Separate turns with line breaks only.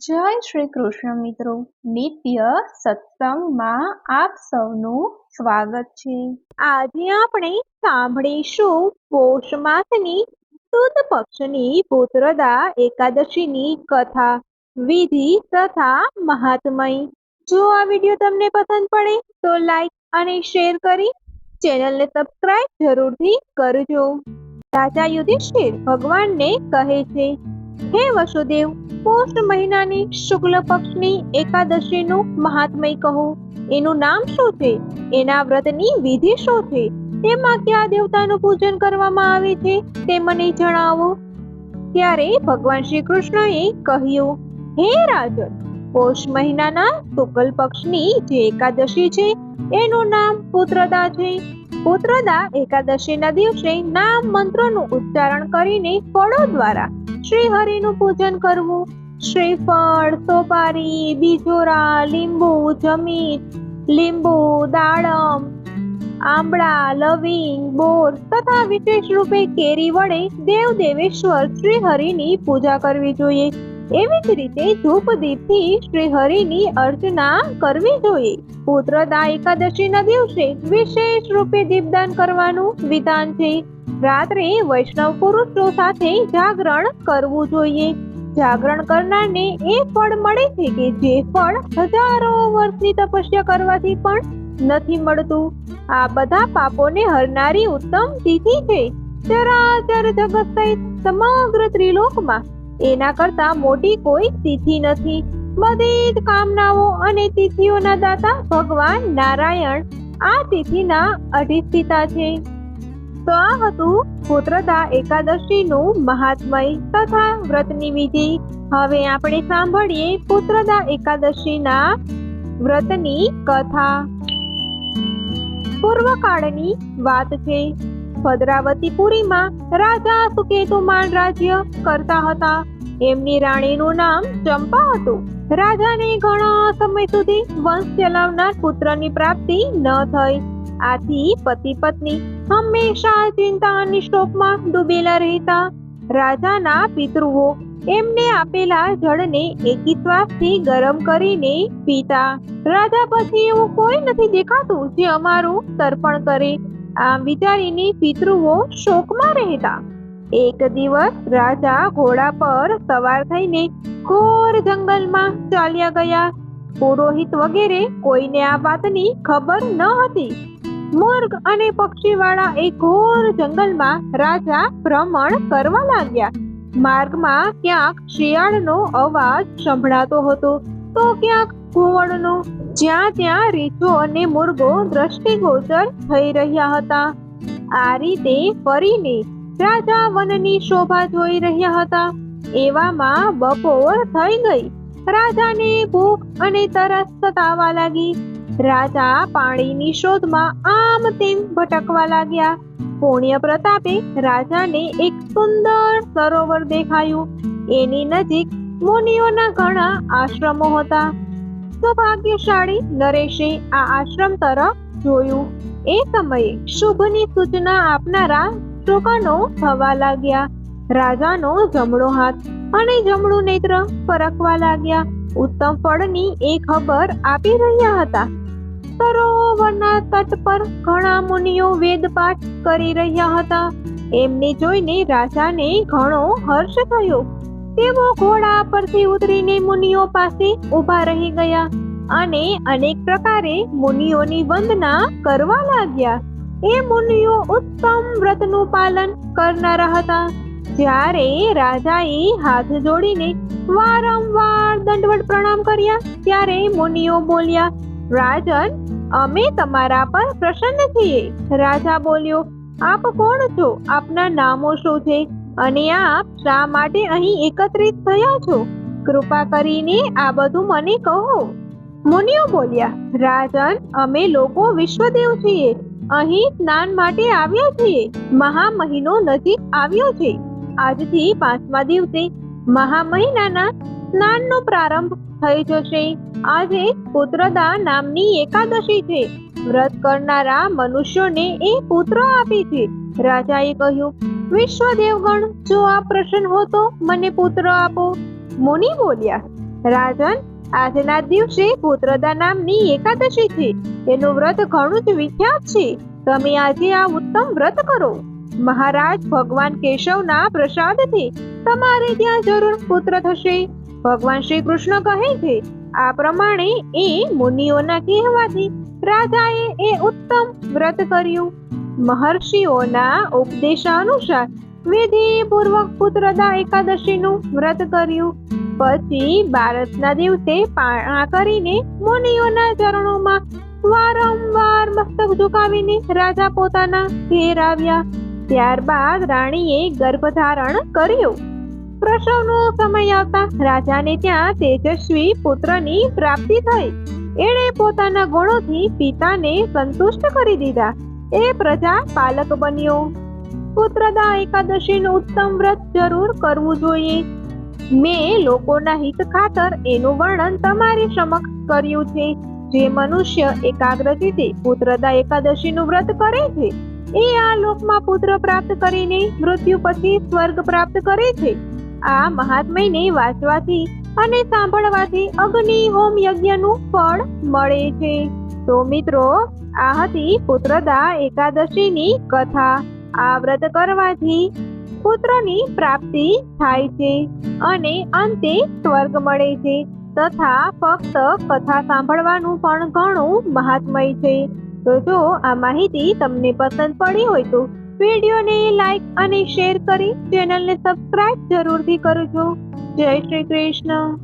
જય શ્રી કૃષ્ણ મિત્રો, નિત્ય સત્સંગમાં આપ સૌનું સ્વાગત છે।
આજે આપણે સાંભળીશું પોષ માસની સુદ પક્ષની પુત્રદા એકાદશીની કથા, વિધિ તથા મહાત્મય। જો આ વિડીયો તમને પસંદ પડે તો લાઈક અને શેર કરી ચેનલને સબસ્ક્રાઇબ જરૂરથી કરજો। રાજા યુધિષ્ઠિર ભગવાનને કહે છે, હે વસુદેવ, પોષ મહિનાની શુક્લ પક્ષની એકાદશીનું મહાત્મય કહો। એનું નામ શું છે? એના વ્રતની વિધિ શું છે? તેમાં કયા દેવતાનું પૂજન કરવામાં આવે છે તે મને જણાવો। ત્યારે ભગવાન શ્રી કૃષ્ણએ કહ્યું, હે રાજન, પોષ મહિનાના શુક્લ પક્ષની જે એકાદશી છે એનું નામ પુત્રદા છે। પુત્રદા એકાદશીના દિવસે નામ મંત્રોનું ઉચ્ચારણ કરીને ફળો દ્વારા શ્રી હરિનું પૂજન કરવું। શ્રીફળ, સોપારી, બીજોરા, લીંબુ, જમીન, લીંબુ, દાડમ, આંબળા, લવિંગ, બોર તથા વિશેષ રૂપે કેરી વડે દેવ દેવેશ્વર શ્રી હરિની પૂજા કરવી જોઈએ। એવી જ રીતે ધૂપ દીપથી શ્રી હરિની અર્ચના કરવી જોઈએ। પુત્રદા એકાદશીના દિવસે વિશેષ રૂપે દીપદાન કરવાનું વિધાન છે। રાત્રે વૈષ્ણવ પુરુષો સાથે જાગરણ કરવું જોઈએ। જાગરણ કરનારને એ ફળ મળે છે કે જે ફળ હજારો વર્ષની તપસ્યા કરવાથી પણ નથી મળતું। આ બધા પાપોને હરનારી ઉત્તમ તિથિ છે। ચરાચર જગત સહિત સમગ્ર ત્રિલોકમાં એના કરતા મોટી કોઈ તિથિ નથી। બધી જ કામનાઓ અને તિથિઓના દાતા ભગવાન નારાયણ આ તિથિના અધિષ્ઠિતા છે। તો આ હતું પુત્રદા એકાદશીનું મહાત્મય તથા વ્રતની વિધિ। હવે આપણે સાંભળીએ પુત્રદા એકાદશીના વ્રતની કથા। પૂર્વકાળની વાત છે। ભદ્રાવતીપુરીમાં રાજા સુકેતુમાન રાજ્ય કરતા હતા। એમની રાણીનું નામ ચંપા હતું। રાજાને ઘણા સમય સુધી વંશ ચલાવનાર પુત્રની પ્રાપ્તિ ન થઈ। આથી પતિ પત્ની હંમેશા ચિંતા અને શોકમાં ડૂબેલા રહેતા। રાજાના પિતૃઓ એમને આપેલા જળને એકી ગરમ કરીને પીતા। રાજા પછી એવું કોઈ નથી દેખાતું જે અમારું તર્પણ કરે, આમ વિચારીને પિતૃઓ શોકમાં રહેતા। એક દિવસ રાજા ઘોડા પર સવાર થઈને ઘોર જંગલમાં ચાલ્યા ગયા। પુરોહિત વગેરે કોઈને આ વાતની ખબર ન હતી। મોર્ગ અને પક્ષીવાળા એ ઘોર જંગલમાં રાજા ભ્રમણ કરવા લાગ્યા। માર્ગમાં ક્યાંક શિયાળનો અવાજ સંભળાતો હતો તો ક્યાંક ઘુવડનો। જ્યાં ત્યાં રીંછો અને મુર્ગો દ્રષ્ટિગોચર થઈ રહ્યા હતા। આ રીતે ફરીને રાજા વનની શોભા જોઈ રહ્યા હતા। એવામાં બપોર થઈ ગઈ। રાજાને ભૂખ અને તરસ સતાવા લાગી। રાજા પાણીની શોધમાં આમ તેમ ભટકવા લાગ્યા। પુણ્ય પ્રતાપે રાજાને એક સુંદર સરોવર દેખાયું। એની નજીક મુનિઓના ઘણા આશ્રમો હતા। સૌભાગ્યશાળી નરેશે આ આશ્રમ તરફ જોયું। એ સમયે શુભની સૂચના આપનારા શુકનો થવા લાગ્યા। રાજાનો જમણો હાથ અને જમણું નેત્ર ફરકવા લાગ્યા। ઉત્તમ ફળની એ ખબર આપી રહ્યા હતા। સરોવરના તટ પર ઘણા મુનિઓ વેદપાઠ કરી રહ્યા હતા। એમને જોઈને રાજાને ઘણો હર્ષ થયો। તેઓ ઘોડા પરથી ઉતરીને મુનિઓ પાસે ઊભા રહી ગયા અને અનેક પ્રકારે મુનિઓની વંદના કરવા લાગ્યા। એ મુનિઓ ઉત્તમ વ્રતનું પાલન કરનારા હતા। જ્યારે રાજાએ હાથ જોડીને વારંવાર દંડવત પ્રણામ કર્યા ત્યારે મુનિઓ બોલ્યા, રાજન, અમે તમારા પર પ્રસન્ન છીએ। રાજા બોલ્યો, આપ કોણ છો? આપના નામો શું છે અને આપ શા માટે અહીં એકત્રિત થયા છો? કૃપા કરીને આ બધું મને કહો। મુનિઓ બોલ્યા, રાજન, અમે લોકો વિશ્વદેવ છીએ। અહીં સ્નાન માટે આવ્યા છીએ। મહા મહિનો નજીક આવ્યો છે। આજથી 5મા દિવસે મહા મહિનાના સ્નાનનો પ્રારંભ થઈ જશે। આજે પુત્રદા નામની એકાદશી છે। વ્રત કરનારા મનુષ્યોને એ પુત્ર આપે છે। રાજાએ કહ્યું, વિશ્વદેવગણ, જો આપ પ્રસન્ન હો તો મને પુત્ર આપો। મુનિ બોલ્યા, રાજન, આજના દિવસે પુત્રદા નામની એકાદશી છે. એનું વ્રત ઘણું જ વિખ્યાત છે. તમે આજે આ ઉત્તમ વ્રત કરો. મહારાજ, ભગવાન કેશવના પ્રસાદથી તમારે ત્યાં જરૂર પુત્ર થશે. ભગવાન શ્રી કૃષ્ણ કહે છે. આ પ્રમાણે એ મુનિઓના કહેવાથી રાજાએ એ ઉત્તમ વ્રત કર્યું. મહર્ષિઓના ઉપદેશ અનુસાર વિધિપૂર્વક પુત્રદા એકાદશીનું વ્રત કર્યું. પછી બારસના દિવસે પારણા કરીને મુનિઓના ચરણોમાં વારંવાર મસ્તક ઝુકાવીને રાજા પોતાના ઘેર આવ્યા. ત્યારબાદ રાણીએ ગર્ભધારણ કર્યો. પ્રસવનો સમય આવતા રાજાને ત્યાં તેજસ્વી પુત્રની પ્રાપ્તિ થઈ. એણે પોતાના ગુણોથી પિતાને સંતુષ્ટ કરી દીધા. એ પ્રજા પાલક બન્યો. પુત્રદા એકાદશીનું ઉત્તમ વ્રત જરૂર કરવું જોઈએ. મેં લોકોના હિત ખાતર એનું વર્ણન તમારી સમક્ષ કર્યું છે. જે મનુષ્ય એકાગ્રચિત્તે પુત્રદા એકાદશીનું વ્રત કરે છે એ આ લોકમાં પુત્ર પ્રાપ્ત કરીને મૃત્યુ પછી સ્વર્ગ પ્રાપ્ત કરે છે. આ મહાત્મ્યને વાંચવાથી અને સાંભળવાથી અગ્નિ હોમ યજ્ઞનું ફળ મળે છે. તો મિત્રો, આ હતી પુત્રદા એકાદશીની કથા. આ વ્રત કરવાથી પુત્રની પ્રાપ્તિ થાય છે અને અંતે સ્વર્ગ મળે છે. તથા ફક્ત કથા સાંભળવાનું પણ ઘણું મહાત્મય છે. તો જો આ માહિતી તમને પસંદ પડી હોય તો વિડીયોને લાઈક અને શેર કરી ચેનલને સબસ્ક્રાઇબ જરૂરથી કરજો. જય શ્રી કૃષ્ણ.